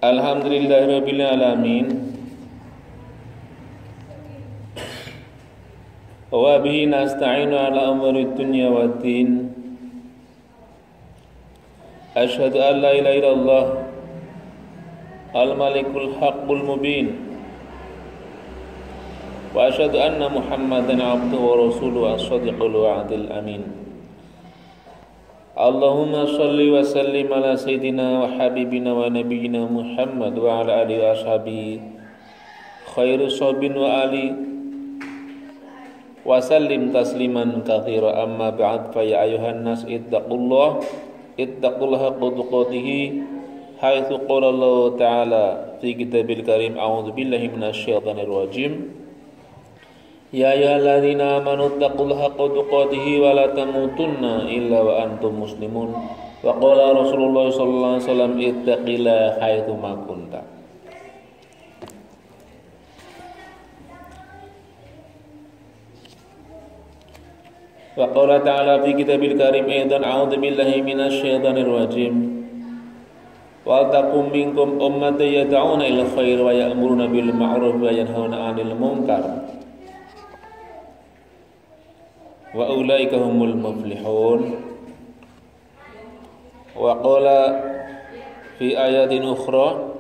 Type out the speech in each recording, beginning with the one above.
Alhamdulillahirabbil alamin. Wa bihi nasta'inu ala umuri dunya waddin. Asyhadu an la ilaha illallah al-malikul haqqul mubin. Wa asyhadu anna Muhammadan abduhu wa rasuluhu as-sadiqul wa'dil amin. Allahumma salli wa sallim ala sayyidina wa habibina wa nabiyyina Muhammad wa ala alihi wa ashabihi khairu sahabin wa ali wa sallim tasliman katsira amma ba'd fa ya ayuhan nas ittaqullaha haqqa tuqatih haitsu qala Allah ta'ala fi kitabil karim a'udzu billahi minasyaitonir rajim. Ya ayyuhalladzina amanu taqullaha haqqa tuqatih wa la tamutunna illa wa antum muslimun. Wa qala Rasulullah sallallahu alaihi wasallam ittaqillaha haitsu ma kunta. Wa qala ta'ala fi kitabil karim aidan a'udzu billahi minasyaitonir rajim. Wa taqum minkum ummatun yad'una ila khair wa ya'muruna bil ma'ruf wa yanhauna 'anil munkar. Wa ulaika humul muflihun. Wa qala fi ayatin ukhra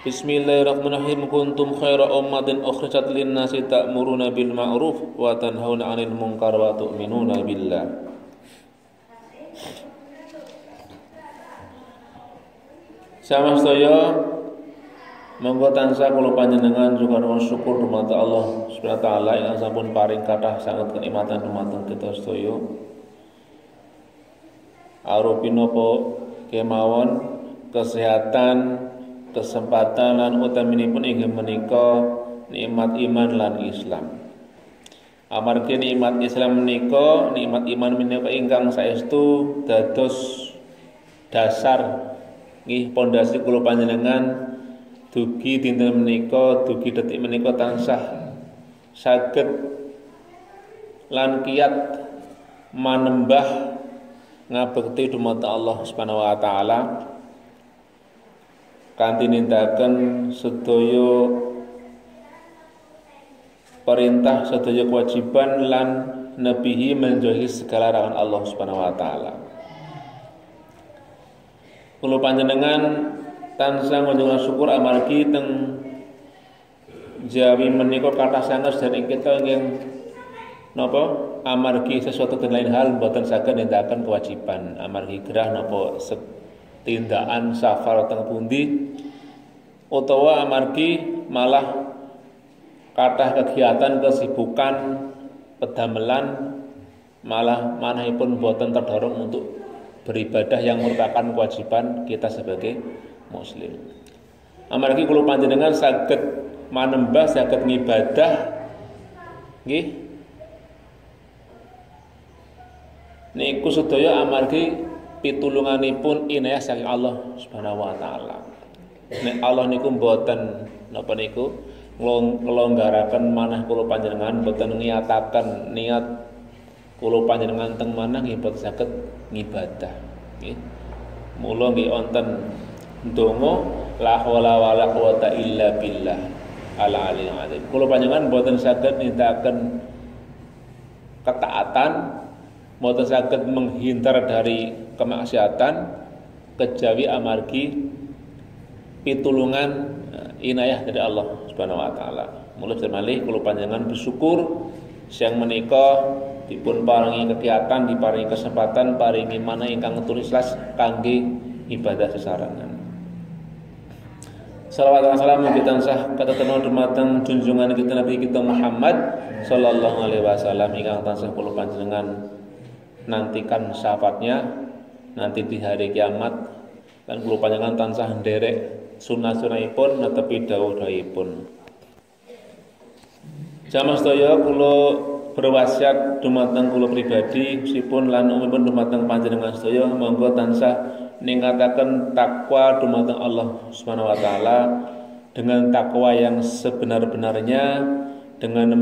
bismillahirrahmanirrahim kuntum khaira ummatin ukhrijat lin-nasi ta'muruna bil ma'ruf wa tanhauna 'anil munkar wa tu'minuna billah. Sama sedaya monggo tansah kula panjenengan juga syukur dumateng Allah Subhanahu wa taala yang sampun paring kathah sanget kenikmatan dumateng kita sedaya. Arupi napa kemawon kesehatan, kesempatan lan utaminipun inggih menika nikmat iman lan Islam. Amargi nikmat Islam menika, nikmat iman menika ingkang saestu dados dasar nggih pondasi kula panjenengan dugi dinten menika, dugi detik menika tansah saged lan kiyat manembah ngabekti dumateng Allah Subhanahu wa taala kanthi nindakaken sedaya perintah, sedaya kewajiban lan nebihi menjauhi segala larangan Allah Subhanahu wa taala. Kula panjenengan tansah ngunjungan syukur amargi teng Jawi menika kathah sanget saking kita ingin napa amargi sesuatu dan lain hal mboten saged nindakaken kewajiban amargi gerah napa tindakan safar teng pundi utawa amargi malah kathah kegiatan kesibukan pedamelan malah manahipun mboten terdorong untuk beribadah yang merupakan kewajiban kita sebagai muslim. Amargi kula panjenengan saged manembah, saged ngibadah nggih niku sedaya amargi pitulunganipun inayah saking Allah Subhanahu wa taala. Nek Allah niku mboten napa niku nglonggaraken manah kula panjenengan mboten ngiyataken niat kula panjenengan teng manah nggih boten saged ngibadah nggih. Mula nggih wonten ndonga la haula wala quwata illa billah al-aliyyil azim. Kula panjenengan mboten saged nindakaken ketaatan, mboten saged menghindar dari kemaksiatan kejawi amargi pitulungan inayah dari Allah Subhanahu wa taala. Mula malih kula panjenengan bersyukur siang menika dipun paringi kegiatan, diparingi kesempatan, paringi mana ingkang tulislas kangge ibadah sesarengan. Salawat dan salam kita tansah katatena dumateng junjungan kita Nabi kita Muhammad sallallahu alaihi wasallam ingkang tansah kula panjenengan nantikan syafaatnya nanti di hari kiamat kan kula panjenengan tansah nderek sunah-sunahipun netepi dawuh-dawuhipun. Jamaah sedaya kula berwasiat dumateng kula pribadi meskipun lan umumipun dumateng panjenengan sedaya monggo tansah ningkataken takwa dumateng Allah Subhanahu wa taala dengan takwa yang sebenar-benarnya, dengan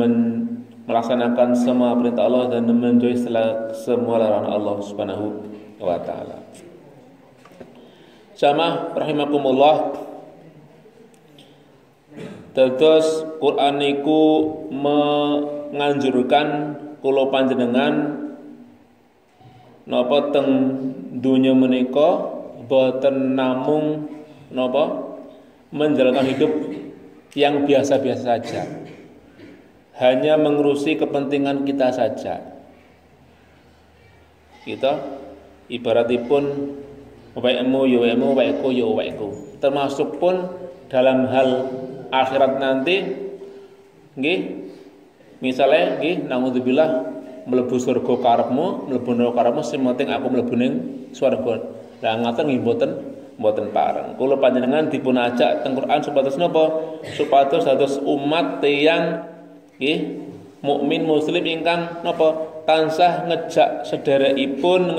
melaksanakan semua perintah Allah dan menjauhi semua larangan Allah Subhanahu wa taala. Jamaah rahimakumullah, terus Quran niku menganjurkan kula panjenengan napa teng dunya menika boten namung napa menjalankan hidup yang biasa-biasa saja, hanya mengurusi kepentingan kita saja. Kita ibaratipun wekmu ya wekmu, wekku ya wekku. Termasuk pun dalam hal akhirat nanti nggih, misale nggih naudzubillah mlebu surga karepmu, mlebu neraka karepmu, sing penting aku mlebu ning swarga. Lah ngaten nggih mboten pareng. Kula panjenengan dipun ajak teng Quran supados napa? Supados dados umat tiyang nggih mukmin muslim ingkang napa tansah ngejak sederekipun,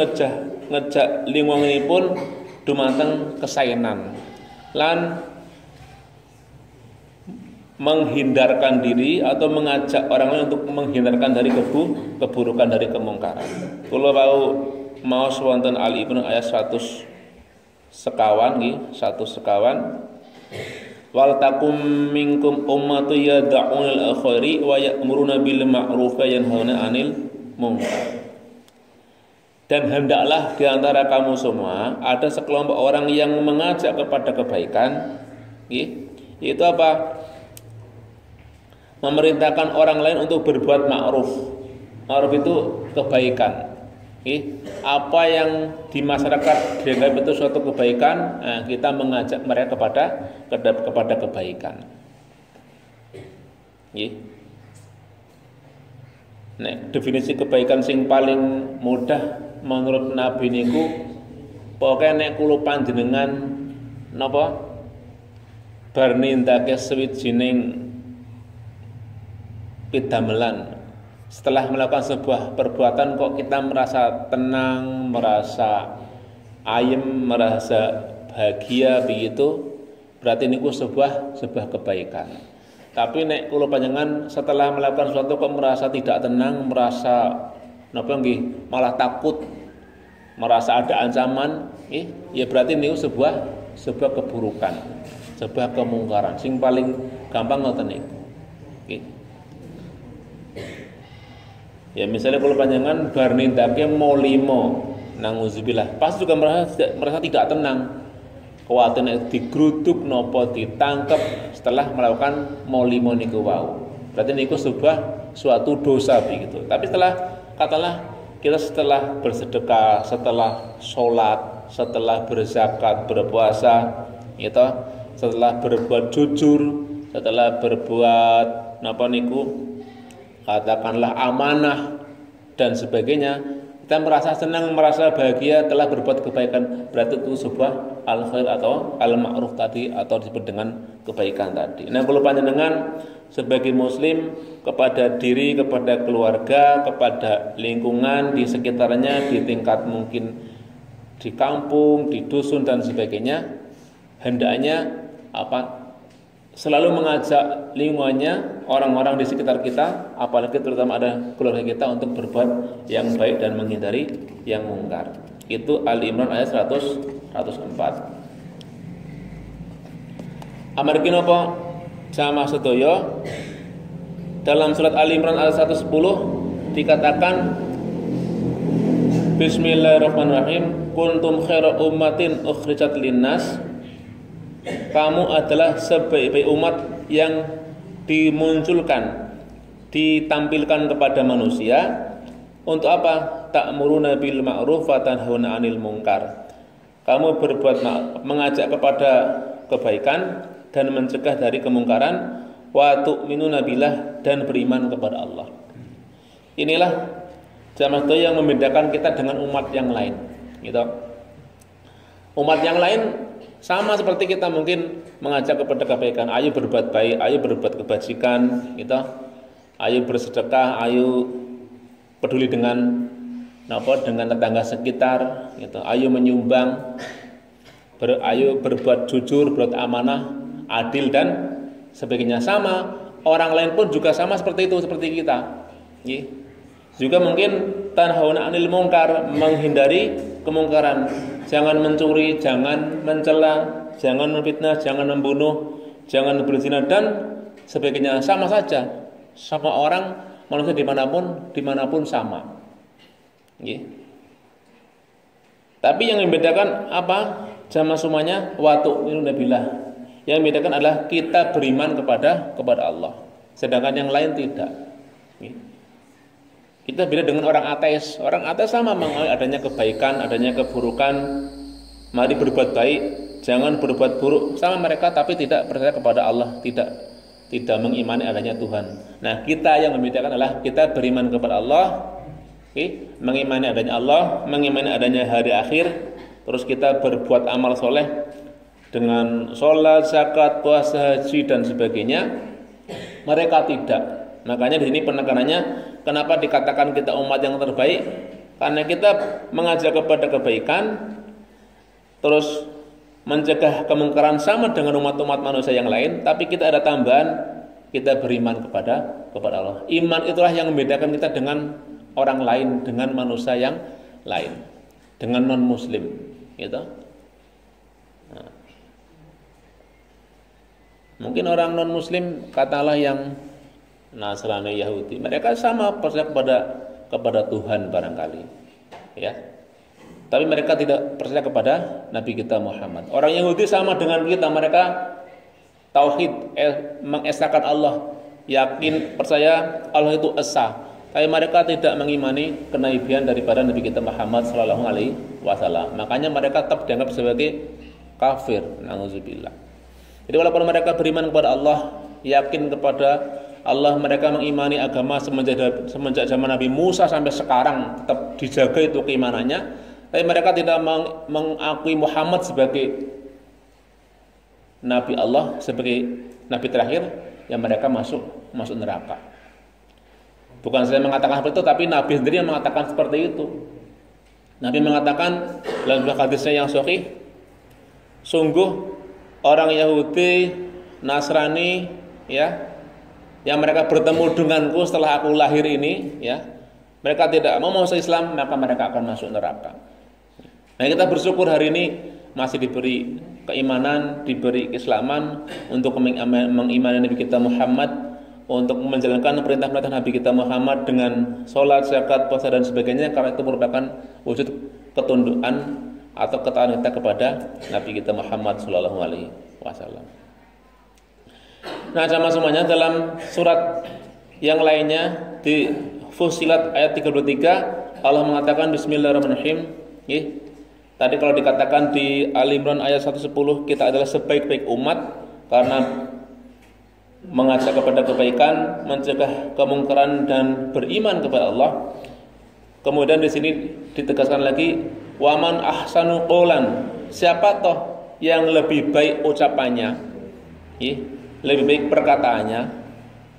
ngejak lingkunganipun dumateng kesaenan lan menghindarkan diri atau mengajak orang lain untuk menghindarkan dari keburukan, dari kemungkaran. Kula mau wonten Ali Imran ayat 100 sekawan nggih, 100 sekawan. Wal takum minkum ummatu yad'una al khairi wa ya'muruna bil ma'ruf wa yanhauna 'anil munkar. Dan hendaklah di antara kamu semua ada sekelompok orang yang mengajak kepada kebaikan, nggih. Itu apa? Memerintahkan orang lain untuk berbuat ma'ruf. Ma'ruf itu kebaikan. Apa yang di masyarakat dianggap itu suatu kebaikan, kita mengajak mereka kepada kebaikan. Nek definisi kebaikan sing paling mudah menurut Nabi niku pokoke nek kula panjenengan napa bar nindakake sawijining pidamelan, setelah melakukan sebuah perbuatan kok kita merasa tenang, merasa ayem, merasa bahagia begitu, berarti niku sebuah kebaikan. Tapi nek kula panjenengan setelah melakukan sesuatu kok merasa tidak tenang, merasa napa nggih malah takut, merasa ada ancaman, ya berarti niku sebuah keburukan, sebuah kemungkaran. Sing paling gampang ngoten niku. Ya misalnya kalau panjangan bar nindake molimo nanguzubillah, pasti juga merasa tidak tenang, khawatir digeruduk nopo ditangkap setelah melakukan molimo niku wau. Berarti niku suatu dosa begitu. Tapi setelah bersedekah, setelah sholat, setelah berzakat, berpuasa, gitu, setelah berbuat jujur, setelah berbuat napa niku katakanlah amanah dan sebagainya, kita merasa senang, merasa bahagia telah berbuat kebaikan, berarti itu sebuah al-khair atau al-ma'ruf tadi, atau disebut dengan kebaikan tadi. Nah, kalau panjenengan sebagai muslim kepada diri, kepada keluarga, kepada lingkungan di sekitarnya, di tingkat mungkin di kampung, di dusun dan sebagainya, hendaknya selalu mengajak lingkungannya, orang-orang di sekitar kita, apalagi terutama ada keluarga kita, untuk berbuat yang baik dan menghindari yang mungkar. Itu Ali Imran ayat 104. Amargi napa jamaah sedaya, dalam surat Ali Imran ayat 110 dikatakan Bismillahirrahmanirrahim, kuntum khaira ummatin ukhrijat linnas. Kamu adalah sebaik-baik umat yang dimunculkan, ditampilkan kepada manusia. Untuk apa? Ta'muruna bil ma'ruf wa tanhauna 'anil munkar. Kamu mengajak kepada kebaikan dan mencegah dari kemungkaran. Wa tu'minuna billah, dan beriman kepada Allah. Inilah jamaah yang membedakan kita dengan umat yang lain, gitu. Umat yang lain sama seperti kita mungkin mengajak kepada kebaikan, ayo berbuat baik, ayo berbuat kebajikan, gitu. Ayo bersedekah, ayo peduli dengan dengan tetangga sekitar, gitu. Ayo menyumbang, ayo berbuat jujur, berbuat amanah, adil dan sebagainya. Sama orang lain pun juga sama seperti itu, seperti kita. Juga mungkin tanhauna 'anil munkar, menghindari kemungkaran. Jangan mencuri, jangan mencela, jangan memfitnah, jangan membunuh, jangan berzina dan sebagainya. Sama saja, sama orang manusia dimanapun sama. Tapi yang membedakan apa? Jamaah semuanya watu nabilah. Yang membedakan adalah kita beriman kepada Allah, sedangkan yang lain tidak. Kita beda dengan orang ateis. Orang ateis sama mengakui adanya kebaikan, adanya keburukan. Mari berbuat baik, jangan berbuat buruk. Sama mereka tapi tidak percaya kepada Allah, tidak mengimani adanya Tuhan. Nah, kita yang membedakan adalah kita beriman kepada Allah, mengimani adanya Allah, mengimani adanya hari akhir, terus kita berbuat amal soleh dengan sholat, zakat, puasa, haji dan sebagainya. Mereka tidak. Makanya di sini penekanannya, kenapa dikatakan kita umat yang terbaik? Karena kita mengajak kepada kebaikan, terus mencegah kemungkaran sama dengan umat-umat manusia yang lain, tapi kita ada tambahan, kita beriman kepada Allah. Iman itulah yang membedakan kita dengan orang lain, dengan manusia yang lain, dengan non-muslim, gitu. Nah, mungkin orang non-muslim, katalah yang Nasrani, Yahudi, mereka sama percaya kepada Tuhan barangkali, ya. Tapi mereka tidak percaya kepada Nabi kita Muhammad. Orang Yahudi sama dengan kita, mereka tauhid, mengesahkan Allah, yakin percaya Allah itu esa. Tapi mereka tidak mengimani kenabian daripada Nabi kita Muhammad sallallahu alaihi wasallam. Makanya mereka tetap dianggap sebagai kafir. Nauzubillah. Jadi walaupun mereka beriman kepada Allah, yakin kepada Allah, mereka mengimani agama semenjak zaman Nabi Musa sampai sekarang, tetap dijaga itu keimanannya. Tapi mereka tidak mengakui Muhammad sebagai Nabi Allah, sebagai Nabi terakhir, yang mereka masuk neraka. Bukan saya mengatakan seperti itu, tapi Nabi sendiri yang mengatakan seperti itu. Nabi mengatakan dalam hadisnya yang sahih, sungguh orang Yahudi, Nasrani, ya, yang mereka bertemu denganku setelah aku lahir ini, ya, mereka tidak mau masuk Islam, maka mereka akan masuk neraka. Nah, kita bersyukur hari ini masih diberi keimanan, diberi keislaman untuk mengimani Nabi kita Muhammad, untuk menjalankan perintah-perintah Nabi kita Muhammad dengan sholat, zakat, puasa dan sebagainya, karena itu merupakan wujud ketundukan atau ketaatan kita kepada Nabi kita Muhammad sallallahu alaihi wasallam. Nah, sama semuanya dalam surat yang lainnya di Fussilat ayat 33 Allah mengatakan bismillahirrahmanirrahim. Tadi kalau dikatakan di Ali Imran ayat 110 kita adalah sebaik-baik umat karena mengajak kepada kebaikan, mencegah kemungkaran dan beriman kepada Allah. Kemudian di sini ditegaskan lagi waman ahsanu qaulan, siapa toh yang lebih baik ucapannya, lebih baik perkataannya,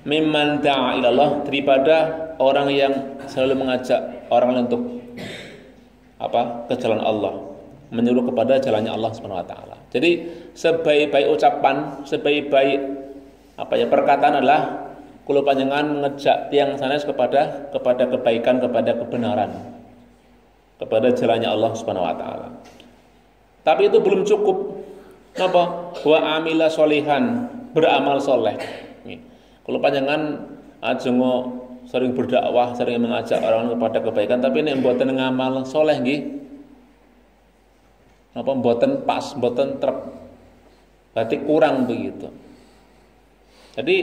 mimman da'a ilallah, daripada orang yang selalu mengajak orang lain untuk ke jalan Allah, menyuruh kepada jalannya Allah Subhanahu wa taala. Jadi sebaik-baik ucapan, sebaik-baik perkataan adalah kula panjenengan mengejak tiang sanes kepada kebaikan, kepada kebenaran, kepada jalannya Allah Subhanahu wa taala. Tapi itu belum cukup. Napa? Wa amila sholihan, beramal soleh. Kula panjenengan ajengo sering berdakwah, sering mengajak orang kepada kebaikan, tapi nek mboten ngamal soleh nggih, napa mboten pas, mboten trep, berarti kurang begitu. Jadi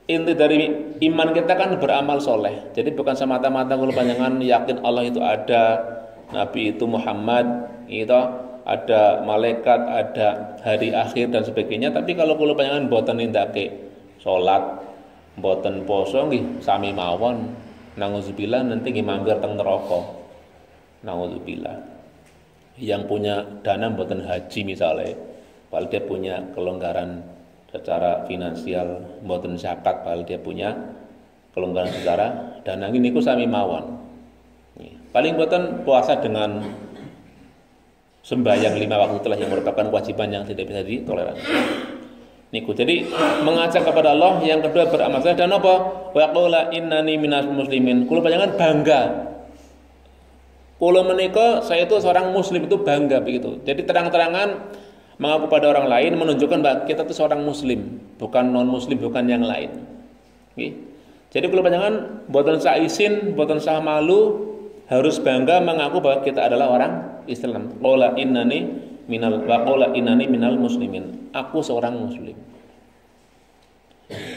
inti dari iman kita kan beramal soleh. Jadi bukan semata-mata kula panjenengan yakin Allah itu ada, Nabi itu Muhammad, itu ada malaikat, ada hari akhir dan sebagainya. Tapi kalau kula panjenengan mboten nindakake salat, mboten poso nggih sami mawon, nauzubillah nanti nggih mampir teng neraka. Nauzubillah. yang punya dana mboten haji misalnya, padahal dia punya kelonggaran secara finansial, mboten zakat padahal dia punya kelonggaran secara dana, ini ku sami mawon. Paling mboten puasa dengan sembahyang 5 waktu telah yang merupakan kewajiban yang tidak bisa ditoleransi. Niku jadi mengajak kepada Allah, yang kedua beramal saleh, dan apa? Wa qala innani minal muslimin. Kula panjenengan bangga. Kula menika saya itu seorang muslim, itu bangga begitu. Jadi terang-terangan mengaku pada orang lain, menunjukkan bahwa kita itu seorang muslim, bukan non muslim, bukan yang lain. Nggih. Jadi kula panjenengan mboten sah isin, mboten sah malu, harus bangga mengaku bahwa kita adalah orang Islam. Qala innani minal muslimin. Aku seorang muslim.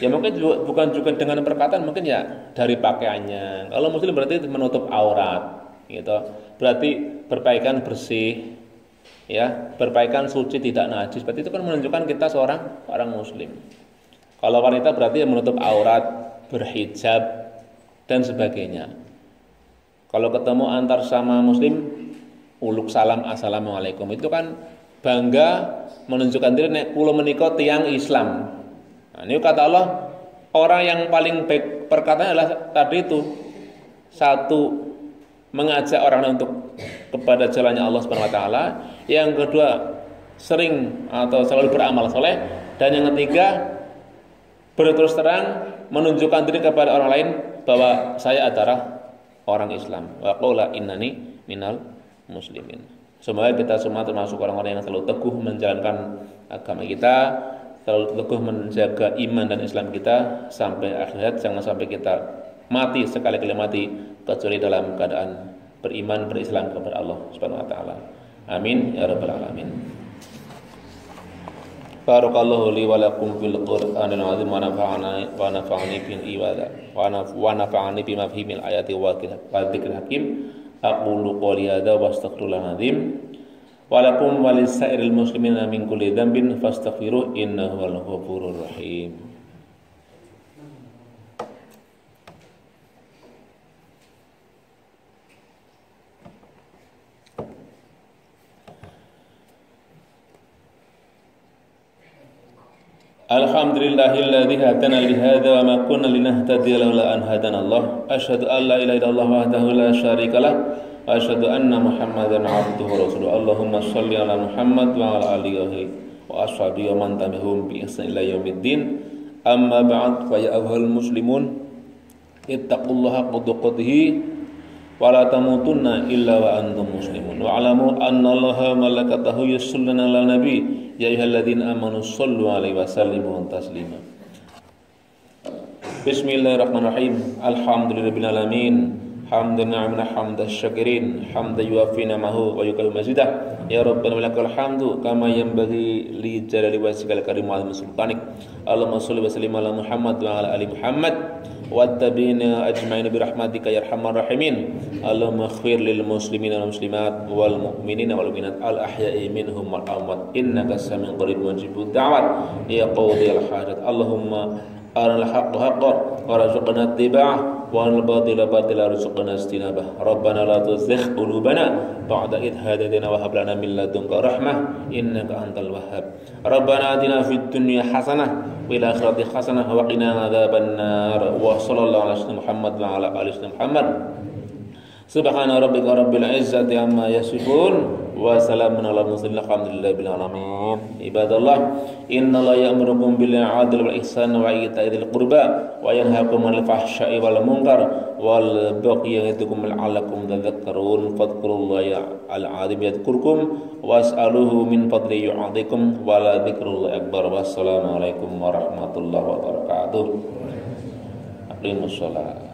Ya mungkin bukan juga dengan perkataan, mungkin ya dari pakaiannya. Kalau muslim berarti menutup aurat, gitu. Berarti berpakaian bersih, ya, berpakaian suci tidak najis. Berarti itu kan menunjukkan kita seorang muslim. Kalau wanita berarti menutup aurat, berhijab dan sebagainya. Kalau ketemu antar sama muslim, uluk salam assalamualaikum, itu kan bangga menunjukkan diri nek kula menika tiyang Islam. Nah, ini kata Allah, orang yang paling baik perkataan adalah tadi itu, satu, mengajak orang untuk kepada jalannya Allah Subhanahu wa taala, yang kedua sering atau selalu beramal soleh, dan yang ketiga berterus terang menunjukkan diri kepada orang lain bahwa saya adalah orang Islam. Wa qala innani minal muslimin. Semoga kita semua termasuk orang-orang yang selalu teguh menjalankan agama kita, selalu teguh menjaga iman dan Islam kita sampai akhirat. Jangan sampai kita mati sekali-kali mati kecuali dalam keadaan beriman, berislam kepada Allah Subhanahu wa taala. Amin ya rabbal alamin. Barakallahu li wa lakum fil Qur'anil azim wa nafa'ani bil ibadah wa nafa'ani bima fihi min ayati wa dzikril hakim. Aqulu qouli hadza wa astaghfirullahal azim wa lakum wa lisairil muslimina min kulli dhanbin fastaghfiruhu innahu huwal ghafurur rahim. Alhamdulillahilladzi hadana li hadza wa ma kunna linahtadiya laula an hadana Allah. Asyhadu an la ilaha illallah wahdahu la syarikalah wa asyhadu anna Muhammadan abduhu wa rasuluh. Allahumma shalli ala Muhammad wa ala alihi wa ashabihi wa man tabi'ahum bi ihsan ila yaumiddin. Amma ba'd, fa ya ayyuhal muslimun ittaqullaha haqqa tuqatih wa la tamutunna illa wa antum muslimun. Wa alamu anna Allaha malaikatahu yusholluna 'alan nabi. Ya ayyuhalladzina amanu shallu 'alaihi wa sallimu taslima. Bismillahirrahmanirrahim. Alhamdulillahirabbil alamin. Hamdan ni'amna hamdas syakirin, hamdan yuwaffi ni'amahu wa yukafi mazidah. Ya Rabbana walakal hamdu kama yanbaghi li jalali wajhikal karim wa azimi sultanik. Allahumma shalli wa sallim ala Muhammad wa ala ali Muhammad wa tabi'ina ajma'in bi rahmatika ya arhamar rahimin. Allahumma ighfir lil muslimina wal muslimat wal mu'minina wal mu'minat al ahya'i minhum wal amwat innaka sami'un qaribun mujibud da'wat ya qadhiyal hajat. Allahumma arinal haqqo haqqan warzuqna ittiba'ah wa arinal batila batila warzuqna ijtinabah. Rabbana la tuzigh qulubana ba'da idh hadaytana wa hab lana min ladunka rahmah innaka antal wahhab. Rabbana atina fid dunya hasanah wa fil akhirati hasanah wa qina adzabannar. Wa sallallahu ala sayyidina Muhammad wa ala ali sayyidina Muhammad. Subhana rabbika rabbil izzati amma yasifun wa salamun alal mursalin alhamdulillahi rabbil alamin. Ibadallah, innallaha ya'murukum bil 'adli wal ihsani wa ita'i dzil qurba wa yanhaakum 'anil fahsya'i wal munkar wal baghi ya'idukum la'allakum tadhakkarun. Fadhkurullaha al-'azim yadhkurkum was'aluhu min fadli yu'atikum wa la dzikrullahi akbar. Wassalamu alaikum warahmatullahi wabarakatuh. Aqimus shalah.